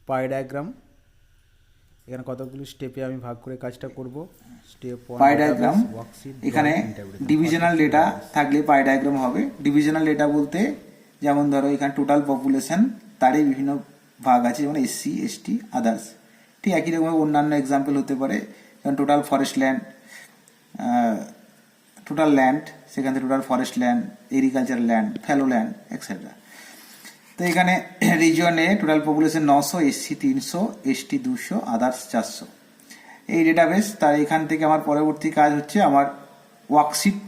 পাই diagram. এখানে কতগুলো স্টেপে আমি ভাগ করে কাজটা করব। স্টেপ 1 পাই ডায়াগ্রাম, ওয়ার্কশিট, এখানে ডিভিশনাল ডেটা থাকলে পাই ডায়াগ্রাম হবে। ডিভিশনাল ডেটা বলতে যেমন ধরো এখানে টোটাল পপুলেশন, তারই বিভিন্ন ভাগ আছে, যেমন এসসি, এসটি, আদার্স। ঠিক একই রকম অন্যান্য এক্সাম্পল হতে পারে, যেমন total forest land, total land, সেখান থেকে total forest land, agriculture land, fallow land, etcetera. তো এখানে রিজিয়নে total population 900, SC 300, ST 200, others 400। এই ডেটাবেস। তার এখান থেকে আমার পরবর্তী কাজ হচ্ছে আমার ওয়ার্কশিট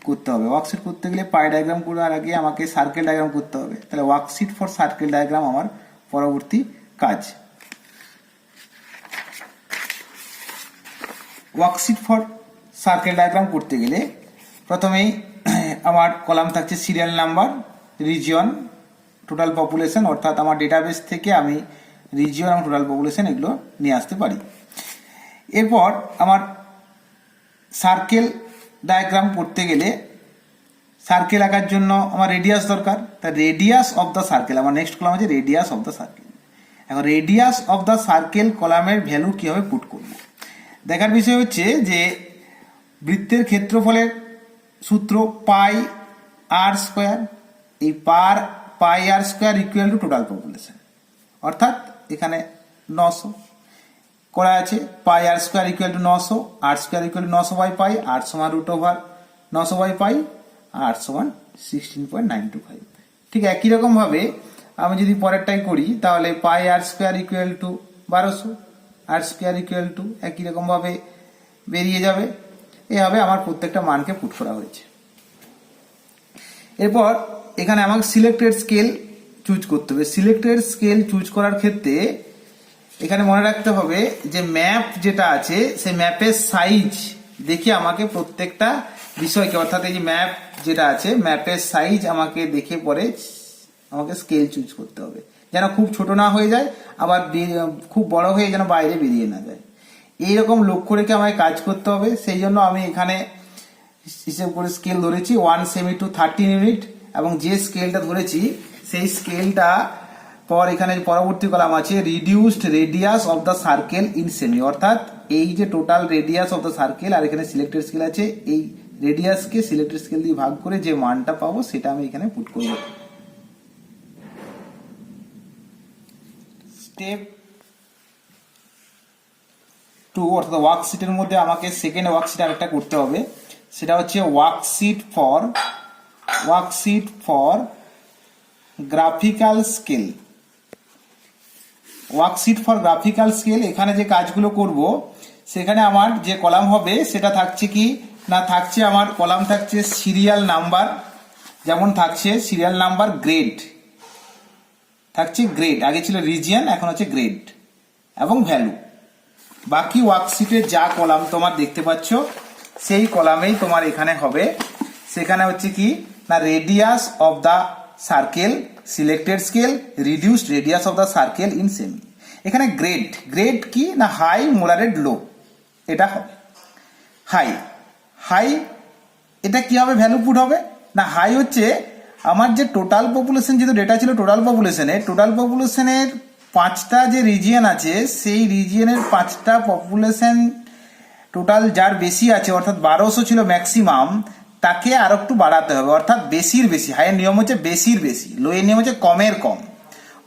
করতে হবে। ওয়ার্কশিট করতে গেলে পাই ডায়াগ্রাম করার আগে আমাকে সার্কেল ডায়াগ্রাম করতে হবে। তাহলে ওয়ার্কশিট ফর সার্কেল ডায়াগ্রাম আমার পরবর্তী কাজ। ওয়ার্কশিট ফর সার্কেল ডায়াগ্রাম করতে গেলে প্রথমেই আমার কলাম থাকছে serial number, region, total population, অর্থাৎ আমার ডেটাবেস থেকে আমি রিজিয়ন এবং টোটাল পপুলেশন এগুলো নিয়ে আসতে পারি। এরপর আমার সার্কেল ডায়াগ্রাম করতে গেলে সার্কেল আঁকার জন্য আমার রেডিয়াস দরকার। তা রেডিয়াস অফ দ্য সার্কেল, আমার নেক্সট কলাম আছে রেডিয়াস অফ দ্য সার্কেল। এখন রেডিয়াস অফ দ্য সার্কেল কলামের ভ্যালু কীভাবে পুট করব, দেখার বিষয় হচ্ছে যে বৃত্তের ক্ষেত্রফলের সূত্র পাই আর স্কোয়ার। এই pi R square equal to total population, অর্থাৎ এখানে 900 করা আছে। Pi R square equal to 900, R square equal to 900 by pi, R সমান root over 900 by pi, R সমান 16.925। ঠিক একই রকম ভাবে আমি যদি পরেরটাই করি, তাহলে pi R square equal to 1200, R square equal to একই রকম ভাবে বেরিয়ে যাবে। এভাবে আমার প্রত্যেকটা মানকে পুট করা হয়েছে। এরপর এখানে আমাকে সিলেক্টেড স্কেল চুজ করতে হবে। সিলেক্টেড স্কেল চুজ করার ক্ষেত্রে এখানে মনে রাখতে হবে যে ম্যাপ যেটা আছে সেই ম্যাপের সাইজ দেখে আমাকে প্রত্যেকটা বিষয়কে, অর্থাৎ এই যে ম্যাপ যেটা আছে ম্যাপের সাইজ আমাকে দেখে পরে আমাকে স্কেল চুজ করতে হবে, যেন খুব ছোট না হয়ে যায়, আবার খুব বড় হয়ে যেন বাইরে বেরিয়ে না যায়। এইরকম লক্ষ্য রেখে আমাকে কাজ করতে হবে। সেই জন্য আমি এখানে হিসেব করে স্কেল ধরেছি 1 সেমি টু 13 ইউনিট, এবং যে স্কেলটা ধরেছি সেই স্কেলটা পর এখানে পরবর্তী কলাম আছে reduced radius of the circle in সেমি, অর্থাৎ এই যে total radius of the circle আর এখানে সিলেক্টেড স্কেল আছে, এই রেডিয়াসকে সিলেক্টেড স্কেল দিয়ে ভাগ করে যে মানটা পাবো সেটা আমি এখানে পুট করব। স্টেপ 2 অর্থাৎ ওয়ার্কশিটের মধ্যে আমাকে সেকেন্ড ওয়ার্কশিট আরেকটা করতে হবে। সেটা হচ্ছে worksheet for graphical scale. Worksheet for graphical scale, এখানে যে কাজগুলো করব সেখানে আমার যে কলাম হবে সেটা থাকছে কি না, থাকছে আমার কলাম থাকছে সিরিয়াল নাম্বার, যেমন থাকছে সিরিয়াল নাম্বার, গ্রেড থাকছে, গ্রেড আগে ছিল রিজিয়ন, এখন হচ্ছে গ্রেড, এবং ভ্যালু। বাকি ওয়ার্কশিটে যা কলাম তোমার দেখতে পাচ্ছ সেই কলামেই তোমার এখানে হবে। সেখানে হচ্ছে কি না radius of the circle, selected scale, reduced radius of the circle in semi. এখানে গ্রেড কি না হাই, মডারেট, লো, এটা হবে হাই। এটা কি হবে, ভ্যালু পুট হবে না। হাই হচ্ছে আমার যে টোটাল পপুলেশন, যেহেতু ডেটা ছিল টোটাল পপুলেশনের 5টা যে রিজিয়ন আছে সেই রিজিয়নের 5টা পপুলেশন টোটাল যার বেশি আছে, অর্থাৎ 1200 ছিল ম্যাক্সিমাম, তাকে আর একটু বাড়াতে হবে, অর্থাৎ বেশির বেশি। হাইয়ের নিয়ম হচ্ছে বেশির বেশি, লো এর নিয়ম হচ্ছে কমের কম।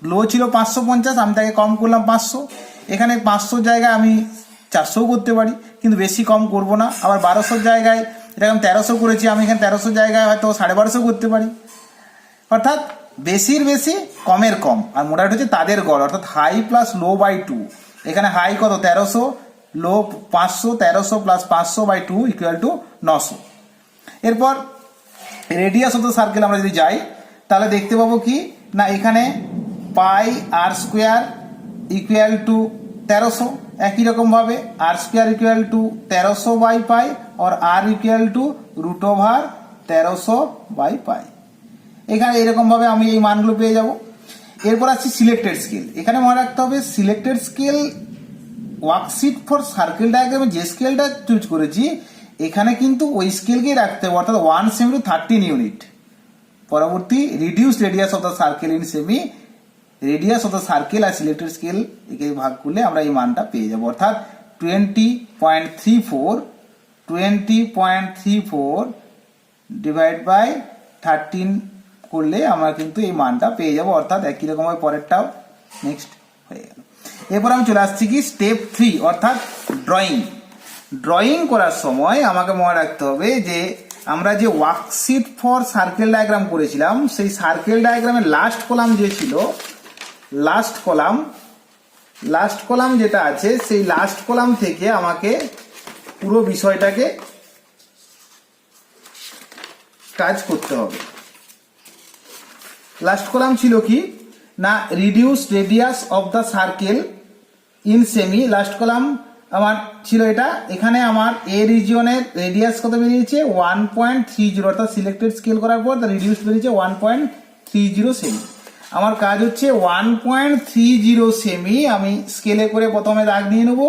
লো ছিল 550, আমি তাকে কম করলাম 500। এখানে 500 জায়গায় আমি 400 করতে পারি, কিন্তু বেশি কম করব না। আবার 1200 জায়গায়, এটা আমি 1300 করেছি, আমি এখানে 1300 জায়গায় হয়তো 1250 করতে পারি। অর্থাৎ বেশির বেশি, কমের কম, আর মোটামুটি হচ্ছে তাদের গড়, অর্থাৎ হাই প্লাস লো বাই 2। এখানে হাই কত 1300, লো 500, 1300 প্লাস 500 বাই 2 ইকুয়াল টু 900। এরপর রেডিয়াস অফ দ্য সার্কেল আমরা যদি যাই তাহলে দেখতে পাবো কি না, এখানে pi R square equal to 1300, একই রকম ভাবে R square equal to 1300 by pi, और R equal to root over 1300 by pi. এখানে এরকম ভাবে আমি এই মানগুলো পেয়ে যাব। এরপর আসছি সিলেক্টেড স্কেল। এখানে মনে রাখতে হবে selected scale worksheet for circle ডায়াগ্রামে যে স্কেলটা চুজ করেছি এখানে কিন্তু ওই স্কেলকেই রাখতে হবে, অর্থাৎ 1 সেমি টু 13 ইউনিট। পরবর্তী reduce radius of the circle in semi, radius of the circle are selected scale একে ভাগ করলে আমরা এই মানটা পেয়ে যাবো, অর্থাৎ 20.34 ডিভাইড বাই 13 করলে আমরা কিন্তু এই মানটা পেয়ে যাবো, অর্থাৎ একই রকম ভাবে পরেরটাও নেক্সট হয়ে গেল। এরপর আমি চলে আসছি কি স্টেপ 3 অর্থাৎ ড্রয়িং করার সময় আমাকে মনে রাখতে হবে যে আমরা যে ওয়ার্কশিট ফর সার্কেল ডায়াগ্রাম করেছিলাম সেই সার্কেল ডায়াগ্রামের লাস্ট কলাম যে ছিল, লাস্ট কলাম যেটা আছে সেই লাস্ট কলাম থেকে আমাকে পুরো বিষয়টাকে কাজ করতে হবে। লাস্ট কলাম ছিল কি না, reduce radius of the circle in semi. Last column আমার ছিল এটা, এখানে আমার এ রিজিয়নের রেডিয়াস কত বেরিয়েছে 1.30, অর্থাৎ সিলেক্টেড স্কেল করার পর তার রিডিউস বেরিয়েছে 1.30 সেমি। আমার কাজ হচ্ছে 1.30 সেমি আমি স্কেলে করে প্রথমে দাগ নিয়ে নেবো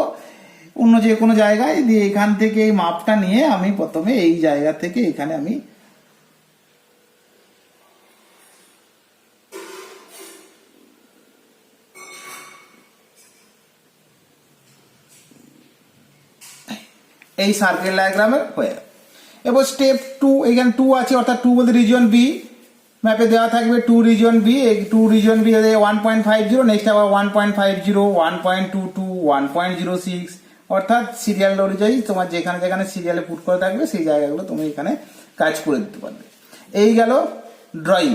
অন্য যে কোনো জায়গায়, দিয়ে এখান থেকে এই মাপটা নিয়ে আমি প্রথমে এই জায়গা থেকে এখানে আমি এই সার্কেল ডায়াগ্রামের হয়ে। এবার স্টেপ 2, এখানে 2 আছে, অর্থাৎ 2 বলতে রিজিয়ন বি ম্যাপে দেওয়া থাকবে, 2 রিজিয়ন বি, এই 2 রিজিয়ন বি 1.50, নেক্সট আবার 1.50, 1.22, 1.06, অর্থাৎ সিরিয়াল অনুযায়ী তোমার যেখানে যেখানে সিরিয়ালে পুট করে থাকবে সেই জায়গাগুলো তুমি এখানে কাজ করে দিতে পারবে। এই গেল ড্রয়িং,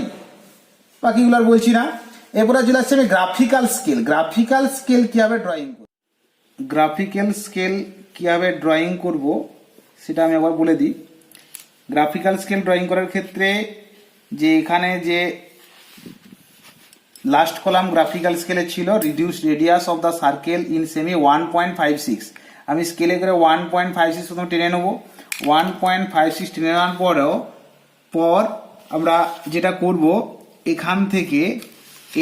বাকিগুলো আর বলছি না। এরপরে চলে আসছে আমি গ্রাফিক্যাল স্কেল কিভাবে ড্রয়িং করব। গ্রাফিক্যাল স্কেল কিভাবে ড্রয়িং করব সেটা আমি আবার বলে দিই। গ্রাফিক্যাল স্কেল ড্রয়িং করার ক্ষেত্রে যে এখানে যে লাস্ট কলাম গ্রাফিক্যাল স্কেলে ছিল reduce radius of the circle in semi 1.56, আমি স্কেলে করে 1.56 প্রথম টেনে নেবো। 1.56 টেনে নেওয়ার পর আমরা যেটা করব এখান থেকে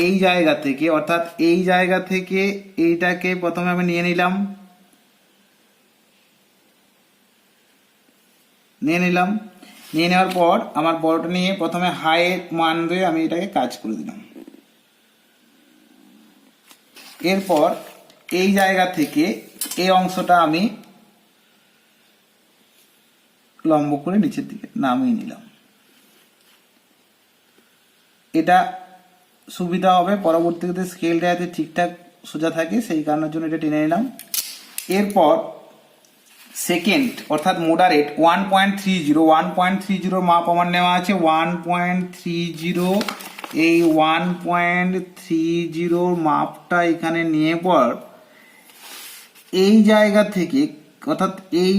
এই জায়গা থেকে, অর্থাৎ এই জায়গা থেকে এইটাকে প্রথমে আমি নিয়ে নিলাম, নিয়ে নেওয়ার পর আমার বড়টা নিয়ে প্রথমে হাই মান দিয়ে আমি এটাকে কাজ করে দিলাম। এরপর এই জায়গা থেকে এই অংশটা আমি লম্ব করে নিচের দিকে নামিয়ে নিলাম। এটা সুবিধা হবে পরবর্তীতে স্কেলটা যাতে ঠিকঠাক সোজা থাকে সেই কারণের জন্য এটা টেনে নিলাম। এরপর সেকেন্ড অর্থাৎ মোডারেট 1.30 মাপ আমার নেওয়া আছে 1.30, এই 1.30 মাপটা এখানে নিয়ে পর এই জায়গা থেকে অর্থাৎ এই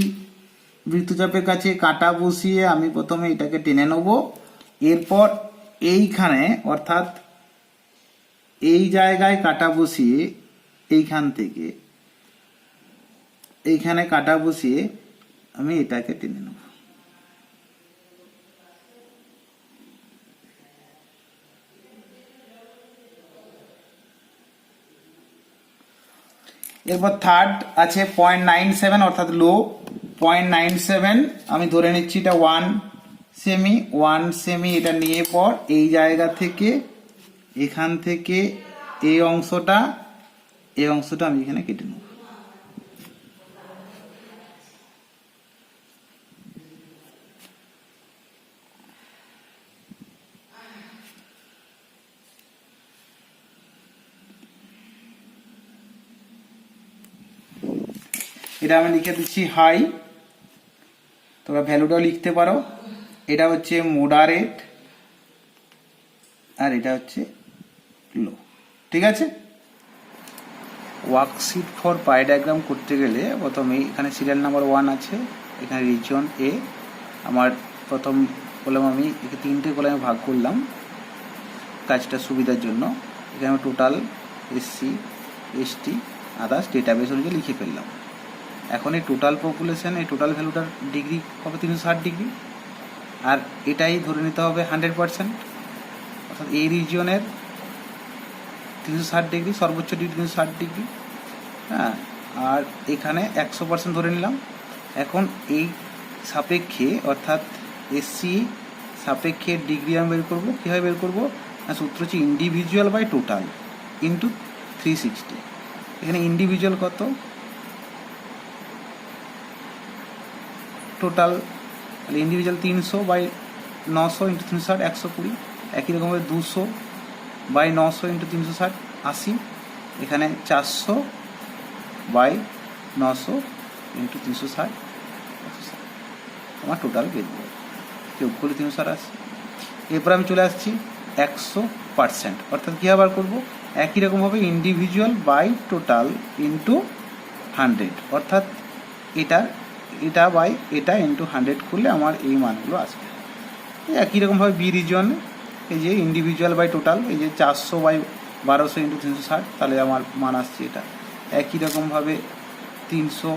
বৃত্তচাপের কাছে কাটা বসিয়ে আমি প্রথমে এটাকে টেনে নেব। এরপর এইখানে অর্থাৎ এই জায়গায় কাটা বসিয়ে এইখান থেকে এইখানে কাটা বসিয়ে আমি এটাকে টেনে নেব। এরপর থার্ড আছে 0.97 অর্থাৎ লো 0.97 আমি ধরে নিচ্ছি এটা 1 সেমি এটা নিয়ে পর এই জায়গা থেকে এখান থেকে এই অংশটা আমি এখানে কেটে নেব। এটা আমি লিখে দিচ্ছি হাই, তোমরা ভ্যালুটাও লিখতে পারো। এটা হচ্ছে মোডারেট আর এটা হচ্ছে লো, ঠিক আছে। ওয়ার্কশিট ফর পাই ডায়াগ্রাম করতে গেলে প্রথমে এখানে সিরিয়াল নাম্বার 1 আছে, এখানে রিজন এ আমার প্রথম কলাম আমি একে 3টে কলামে ভাগ করলাম কাজটা সুবিধার জন্য। এখানে total SC ST others database অনুযায়ী লিখে ফেললাম। এখন এই টোটাল পপুলেশন এই টোটাল ভ্যালুটার ডিগ্রি হবে 360 ডিগ্রি, আর এটাই ধরে নিতে হবে 100%, অর্থাৎ এই রিজিয়নের 360 ডিগ্রি সর্বোচ্চ ডিগ্রি 360 ডিগ্রি, হ্যাঁ, আর এখানে 100% ধরে নিলাম। এখন এই সাপেক্ষে অর্থাৎ এসসি সাপেক্ষে ডিগ্রি আমি বের করবো। কীভাবে বের করবো না, সূত্র হচ্ছে ইন্ডিভিজুয়াল বাই টোটাল। ইন্টু 360। এখানে ইন্ডিভিজুয়াল কত, টোটাল ইন্ডিভিজুয়াল 300 বাই 900 ইন্টু 360 120। একই রকমভাবে 200 বাই 900 ইন্টু 360 80। এখানে 400 বাই 900 ইন্টু 360 আমার টোটাল বেরোবে, যোগ করলে 360 আসছে। এরপর আমি চলে আসছি 100%, অর্থাৎ কী আবার করবো, একই রকমভাবে ইন্ডিভিজুয়াল বাই টোটাল ইন্টু 100, অর্থাৎ এটা বাই এটা ইন্টু 100 করলে আমার এই মানগুলো আসবে। একই রকমভাবে বি রিজন, এই যে ইন্ডিভিজুয়াল বাই টোটাল, এই যে 400 বাই 1200 ইন্টু 360, তাহলে আমার মান আসছে এটা। একই রকমভাবে 300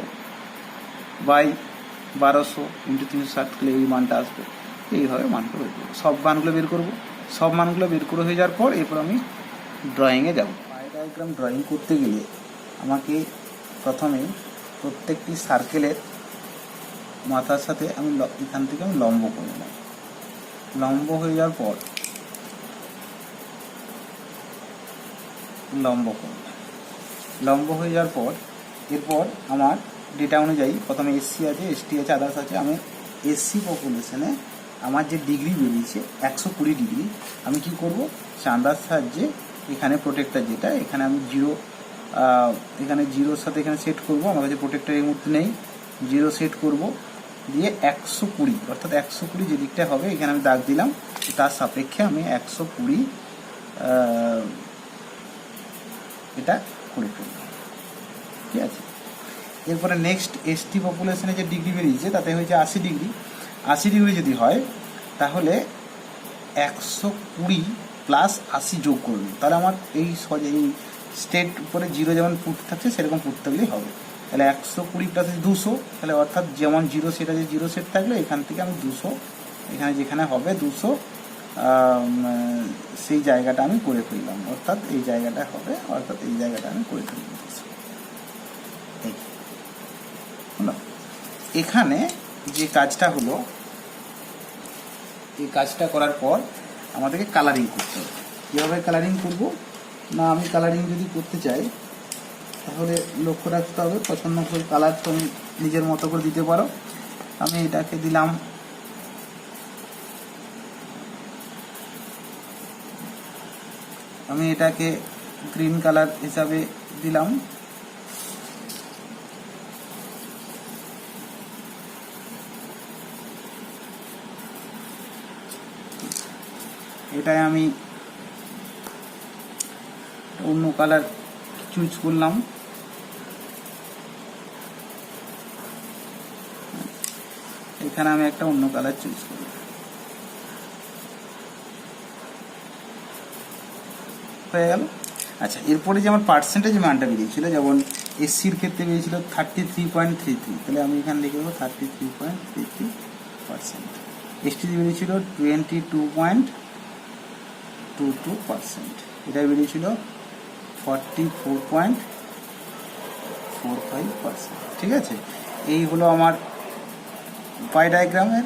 বাই 1200 ইন্টু 360 করলে এই মানটা আসবে। এইভাবে মানগুলো বের করবো, সব মানগুলো বের করবো। সব মানগুলো বের করে হয়ে যাওয়ার পর এরপর আমি ড্রয়িংয়ে যাব। পাই ডায়াগ্রাম ড্রয়িং করতে গেলে আমাকে প্রথমে প্রত্যেকটি সার্কেলের মাথার সাথে আমি এখান থেকে আমি লম্ব করে নেব। লম্ব হয়ে যাওয়ার পর লম্ব হয়ে যাওয়ার পর এরপর আমার ডেটা অনুযায়ী প্রথমে এসসি আছে, এসটি আছে, আদার্স আছে। আমি এসসি পপুলেশনে আমার যে ডিগ্রি বেরিয়েছে 120 ডিগ্রি, আমি কি করব, চাঁদার সাহায্যে এখানে প্রোটেক্টার যেটা, এখানে আমি এখানে জিরোর সাথে এখানে সেট করব। আমার কাছে প্রোটেক্টার এই মুহূর্তে নেই, 0 সেট করব, দিয়ে 120 অর্থাৎ 120 যে দিকটা হবে এখানে আমি দাগ দিলাম, তার সাপেক্ষে আমি 120 এটা করে ফেললাম। ঠিক আছে, এরপরে নেক্সট এসটি পপুলেশনে যে ডিগ্রি বেরিয়েছে তাতে হয়েছে 80 ডিগ্রি। 80 ডিগ্রি যদি হয় তাহলে 120 প্লাস 80 যোগ করুন, তাহলে আমার এই স্টেট উপরে 0 যেমন পুট থাকছে সেরকম পুট থাকলেই হবে। তাহলে 120 প্লাস 200, তাহলে অর্থাৎ যেমন 0 সেট আছে 0 সেট থাকলে এখান থেকে আমি 200, এখানে যেখানে হবে 200 সেই জায়গাটা আমি করে ফেললাম, অর্থাৎ এই জায়গাটা হবে, অর্থাৎ এই জায়গাটা আমি করে ফেললাম। এখানে যে কাজটা হলো, এই কাজটা করার পর আমাদেরকে কালারিং করতে হবে। কীভাবে কালারিং করব না, আমি কালারিং যদি করতে চাই তাহলে লক্ষ্য রাখতে হবে পছন্দ করে কালার তুমি নিজের মতো করে দিতে পারো। আমি এটাকে দিলাম গ্রিন কালার হিসাবে দিলাম। এটাই আমি অন্য কালার চুজ করলাম। এখানে আমি একটা অন্য কালার চুজ করলাম, হয়ে গেল। আচ্ছা, এরপরে যে আমার পার্সেন্টেজ মানটা বেরিয়েছিল, যেমন এসসির ক্ষেত্রে বেরিয়েছিল 33.33, তাহলে আমি এখানে লিখে দেবো 33.33%। এসটিতে বেরিয়েছিল 22.22%, এটা বেরিয়েছিল 44.45%। ঠিক আছে, এই হলো আমার পাই ডায়াগ্রামের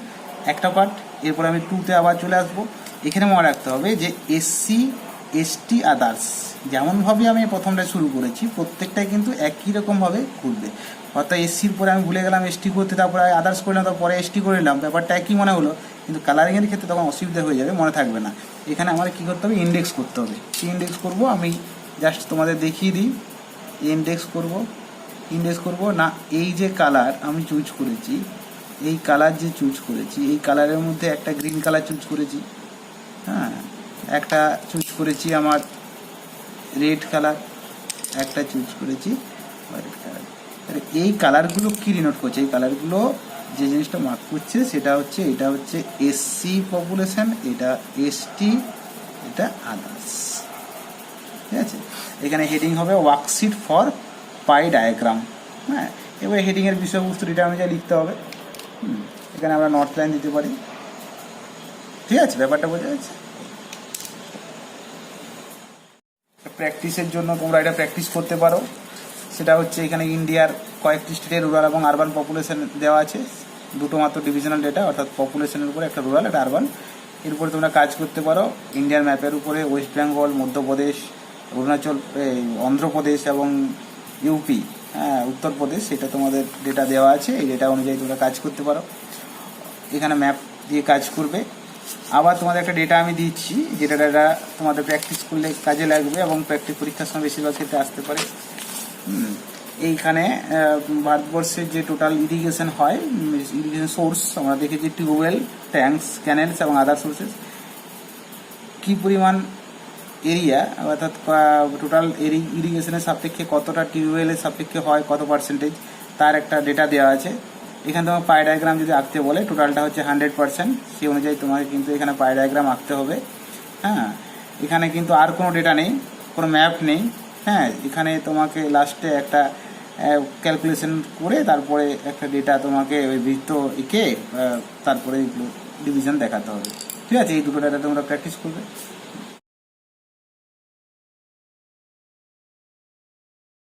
একটা পার্ট। এরপর আমি 2তে আবার চলে আসবো। এখানে মনে রাখতে হবে যে এসসি, এসটি, আদার্স যেমনভাবে আমি প্রথমটা শুরু করেছি প্রত্যেকটাই কিন্তু একই রকমভাবে ঘুরবে। অর্থাৎ এসসির পরে আমি ভুলে গেলাম এসটি করতে, তারপরে আদার্স করলাম, তারপরে এসটি করে নিলাম, ব্যাপারটা একই মনে হলো, কিন্তু কালারিংয়ের ক্ষেত্রে তখন অসুবিধা হয়ে যাবে, মনে থাকবে না। এখানে আমার কী করতে হবে, ইন্ডেক্স করতে হবে। কী ইন্ডেক্স করব, আমি জাস্ট তোমাদের দেখিয়ে দিই। ইন্ডেক্স করব না, এই যে কালার আমি চুজ করেছি, এই কালার যে চুজ করেছি, এই কালারের মধ্যে একটা গ্রিন কালার চুজ করেছি, হ্যাঁ, একটা চুজ করেছি আমার রেড কালার, একটা চুজ করেছি হোয়াইট কালার। তাহলে এই কালারগুলো কী ডিনোট করছে, এই কালারগুলো যে জিনিসটা মার্ক করছে সেটা হচ্ছে, এটা হচ্ছে এসসি পপুলেশন, এটা এসটি, এটা আদার্স। ঠিক আছে, এখানে হেডিং হবে ওয়ার্কশিট ফর পাই ডায়াগ্রাম। হ্যাঁ, এবার হেডিংয়ের বিষয়বস্তু এটা অনুযায়ী লিখতে হবে। এখানে আমরা নর্থ লাইন দিতে পারি। ঠিক আছে, ব্যাপারটা বোঝা যাচ্ছে। প্র্যাকটিসের জন্য তোমরা এটা প্র্যাকটিস করতে পারো। সেটা হচ্ছে এখানে ইন্ডিয়ার কয়েকটি স্টেটের রুরাল এবং আরবান পপুলেশন দেওয়া আছে, দুটো মাত্র ডিভিশনাল ডেটা, অর্থাৎ পপুলেশনের উপরে একটা রুরাল, একটা আরবান। এর উপরে তোমরা কাজ করতে পারো। ইন্ডিয়ার ম্যাপের উপরে ওয়েস্ট বেঙ্গল, মধ্যপ্রদেশ, অরুণাচল, অন্ধ্রপ্রদেশ এবং ইউপি, হ্যাঁ উত্তরপ্রদেশ, সেটা তোমাদের ডেটা দেওয়া আছে। এই ডেটা অনুযায়ী তোমরা কাজ করতে পারো, এখানে ম্যাপ দিয়ে কাজ করবে। আবার তোমাদের একটা ডেটা আমি দিচ্ছি, যেটা ডেটা তোমাদের প্র্যাকটিস করলে কাজে লাগবে এবং প্র্যাকটিস পরীক্ষার সময় বেশিরভাগ ক্ষেত্রে আসতে পারে। এইখানে ভারতবর্ষের যে টোটাল ইরিগেশন হয়, ইরিগেশন সোর্স আমরা দেখেছি টিউবওয়েল, ট্যাঙ্কস, ক্যানেলস এবং আদার সোর্সেস, কী পরিমাণ এরিয়া অর্থাৎ টোটাল ইরিগেশনের সাপেক্ষে কতটা টিউবওয়েলের সাপেক্ষে হয়, কত পার্সেন্টেজ, তার একটা ডেটা দেওয়া আছে। এখানে তোমার পাই ডায়াগ্রাম যদি আঁকতে বলে, টোটালটা হচ্ছে 100%, সেই অনুযায়ী তোমাকে কিন্তু এখানে পাই ডায়াগ্রাম আঁকতে হবে। হ্যাঁ, এখানে কিন্তু আর কোনো ডেটা নেই, কোনো ম্যাপ নেই। হ্যাঁ, এখানে তোমাকে লাস্টে একটা ক্যালকুলেশন করে তারপরে একটা ডেটা তোমাকে ওই বৃত্ত এঁকে তারপরে ডিভিশন দেখাতে হবে। ঠিক আছে, এই দুটো ডেটা তোমরা প্র্যাকটিস করবে।